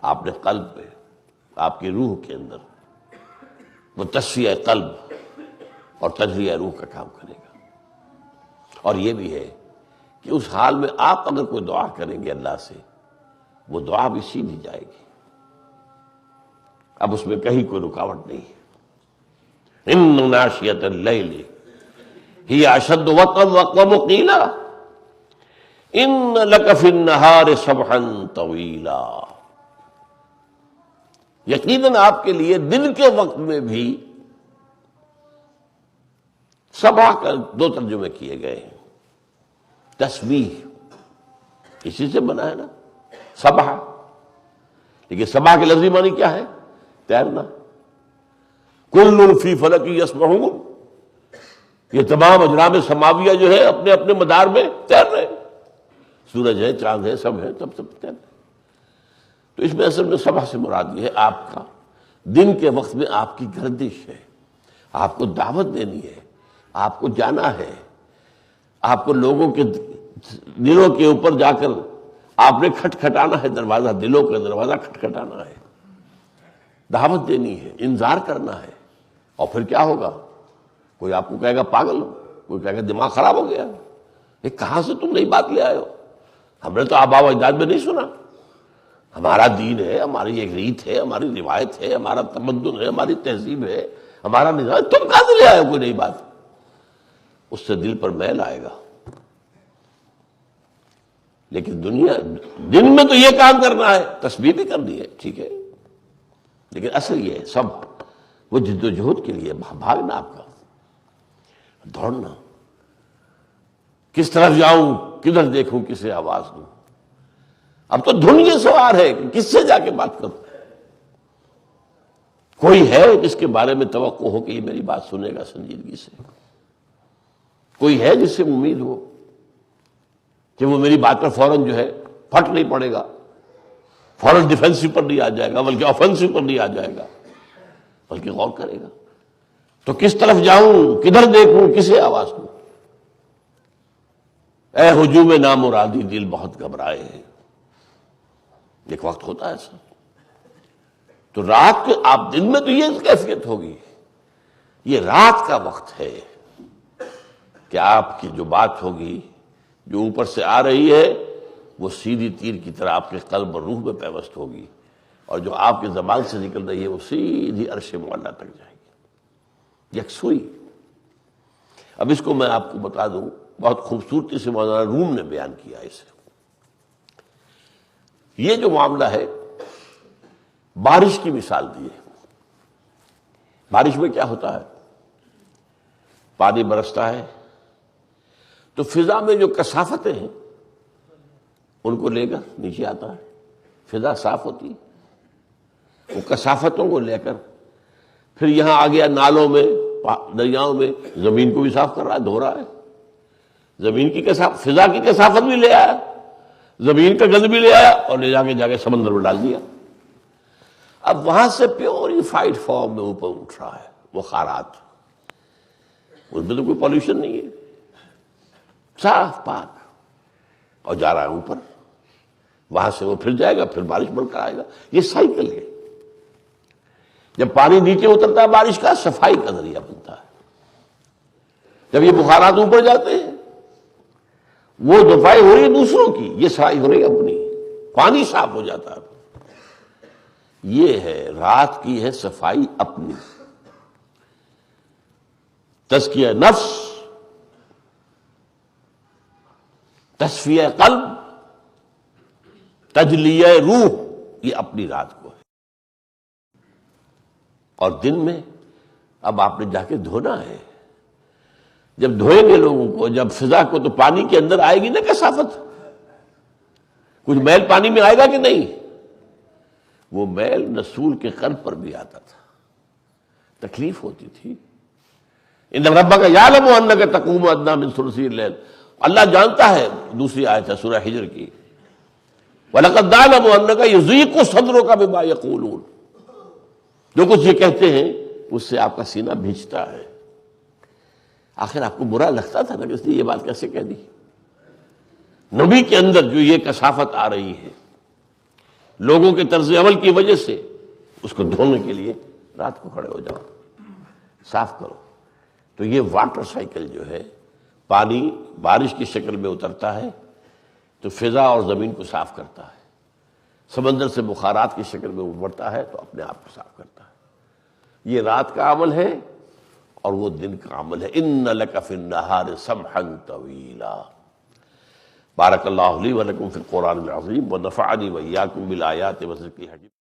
A: آپ نے قلب پہ، آپ کی روح کے اندر وہ تصفیہ قلب اور تجزیہ روح کا کام کرے گا۔ اور یہ بھی ہے کہ اس حال میں آپ اگر کوئی دعا کریں گے اللہ سے، وہ دعا بھی سیدھی جائے گی، اب اس میں کہیں کوئی رکاوٹ نہیں ہے۔ ان ناشئۃ اللیل ہی اشد وطئا واقوم قیلا ان لک فی النہار سبحا طویلا۔ یقیناً آپ کے لیے دن کے وقت میں بھی صبح کا دو ترجمے کیے گئے ہیں۔ تسبیح اسی سے بنا ہے نا صبح، لیکن صبح کے لفظی معنی کیا ہے؟ تیرنا۔ کل فی فلک یسبحون، یہ تمام اجرام سماویہ جو ہے اپنے اپنے مدار میں تیر رہے ہیں، سورج ہے، چاند ہے، سب ہے، سب تیر رہے ہیں۔ تو اس میں اصل میں صبح سے مراد یہ ہے آپ کا دن کے وقت میں آپ کی گردش ہے، آپ کو دعوت دینی ہے، آپ کو جانا ہے، آپ کو لوگوں کے دلوں کے اوپر جا کر آپ نے کھٹکھٹانا ہے دروازہ، دلوں کا دروازہ کھٹکھٹانا ہے، دعوت دینی ہے، انذار کرنا ہے۔ اور پھر کیا ہوگا؟ کوئی آپ کو کہے گا پاگل ہو، کوئی کہے گا دماغ خراب ہو گیا، یہ کہاں سے تم نئی بات لے آئے ہو؟ ہم نے تو آباء و اجداد میں نہیں سنا، ہمارا دین ہے، ہماری ایک ریت ہے، ہماری روایت ہے، ہمارا تمدن ہے، ہماری تہذیب ہے، ہمارا نظام، تم کہاں سے لے آئے ہو کوئی نئی بات؟ اس سے دل پر میل آئے گا۔ لیکن دن میں تو یہ کام کرنا ہے، تسبیح بھی کرنی ہے، ٹھیک ہے، لیکن اصل یہ ہے سب وہ جد و جہد کے لیے بھاگنا، آپ کا دوڑنا، کس طرف جاؤں، کدھر دیکھوں، کسے آواز دوں۔ اب تو دھن یہ سوار ہے کہ کس سے جا کے بات کروں۔ کوئی ہے جس کے بارے میں توقع ہو کہ یہ میری بات سنے گا سنجیدگی سے؟ کوئی ہے جس سے امید ہو کہ وہ میری بات پر فوراً جو ہے پھٹ نہیں پڑے گا، فوراً ڈیفینسو پر نہیں آ جائے گا، بلکہ آفینسو پر نہیں آ جائے گا، بلکہ غور کرے گا؟ تو کس طرف جاؤں، کدھر دیکھوں، کسے آواز دوں؟ اے ہجوم نامرادی دل بہت گھبرائے ہیں، ایک وقت ہوتا ہے ایسا۔ تو رات کے آپ دن میں تو یہ کیفیت ہوگی، یہ رات کا وقت ہے کہ آپ کی جو بات ہوگی جو اوپر سے آ رہی ہے وہ سیدھی تیر کی طرح آپ کے قلب اور روح میں پیوست ہوگی، اور جو آپ کی زبان سے نکل رہی ہے وہ سیدھی عرش معلیٰ تک جائے گی، یکسوئی۔ اب اس کو میں آپ کو بتا دوں، بہت خوبصورتی سے مولانا روم نے بیان کیا اسے۔ یہ جو معاملہ ہے بارش کی مثال دی ہے۔ بارش میں کیا ہوتا ہے؟ پانی برستا ہے تو فضا میں جو کثافتیں ہیں ان کو لے کر نیچے آتا ہے، فضا صاف ہوتی ہے، وہ کثافتوں کو لے کر پھر یہاں آ گیا نالوں میں، دریاؤں میں، زمین کو بھی صاف کر رہا ہے، دھو رہا ہے، زمین کی کثافت، فضا کی کثافت بھی لے آیا، زمین کا گند بھی لے آیا اور لے جا کے سمندر میں ڈال دیا۔ اب وہاں سے پیوریفائڈ فارم میں اوپر اٹھ رہا ہے وہ خارات، اس میں تو کوئی پالوشن نہیں ہے، صاف پاک، اور جا رہا ہے اوپر، وہاں سے وہ پھر جائے گا، پھر بارش بن کر آئے گا۔ یہ سائیکل ہے۔ جب پانی نیچے اترتا ہے بارش کا، صفائی کا ذریعہ بنتا ہے۔ جب یہ بخارات اوپر جاتے ہیں، وہ صفائی ہو رہی ہے دوسروں کی، یہ صفائی ہو رہی ہے اپنی، پانی صاف ہو جاتا ہے۔ یہ ہے رات کی ہے صفائی اپنی، تزکیہ نفس، تصفیہ قلب، تجلیہ روح، یہ اپنی رات کو ہے۔ اور دن میں اب آپ نے جا کے دھونا ہے۔ جب دھوئیں گے لوگوں کو، جب فضا کو، تو پانی کے اندر آئے گی نا کثافت، کچھ میل پانی میں آئے گا کہ نہیں؟ وہ میل رسول کے قلب پر بھی آتا تھا، تکلیف ہوتی تھی۔ ان ربک یعلم انک تقوم ادنی من ثلثی اللیل، اللہ جانتا ہے، دوسری آیت ہے سورہ ہجر کی، وَلَقَدْ نَعْلَمُ أَنَّكَ يُضِيقُ صَدْرُكَ بِمَا يَقُولُونَ، جو کچھ یہ کہتے ہیں اس سے آپ کا سینہ بھیجتا ہے۔ آخر آپ کو برا لگتا تھا نا، اس نے یہ بات کیسے کہہ دی؟ نبی کے اندر جو یہ کثافت آ رہی ہے لوگوں کے طرز عمل کی وجہ سے، اس کو دھونے کے لیے رات کو کھڑے ہو جاؤ، صاف کرو۔ تو یہ واٹر سائیکل جو ہے، پانی بارش کی شکل میں اترتا ہے تو فضا اور زمین کو صاف کرتا ہے، سمندر سے بخارات کی شکل میں ابھرتا ہے تو اپنے آپ کو صاف کرتا ہے۔ یہ رات کا عمل ہے اور وہ دن کا عمل ہے۔ ان لک فی النہار سبحا طویلا۔ بارک اللہ لی و لکم فی القرآن العظیم ونفعنی وإیاکم بالآیات والذکر الحکیم۔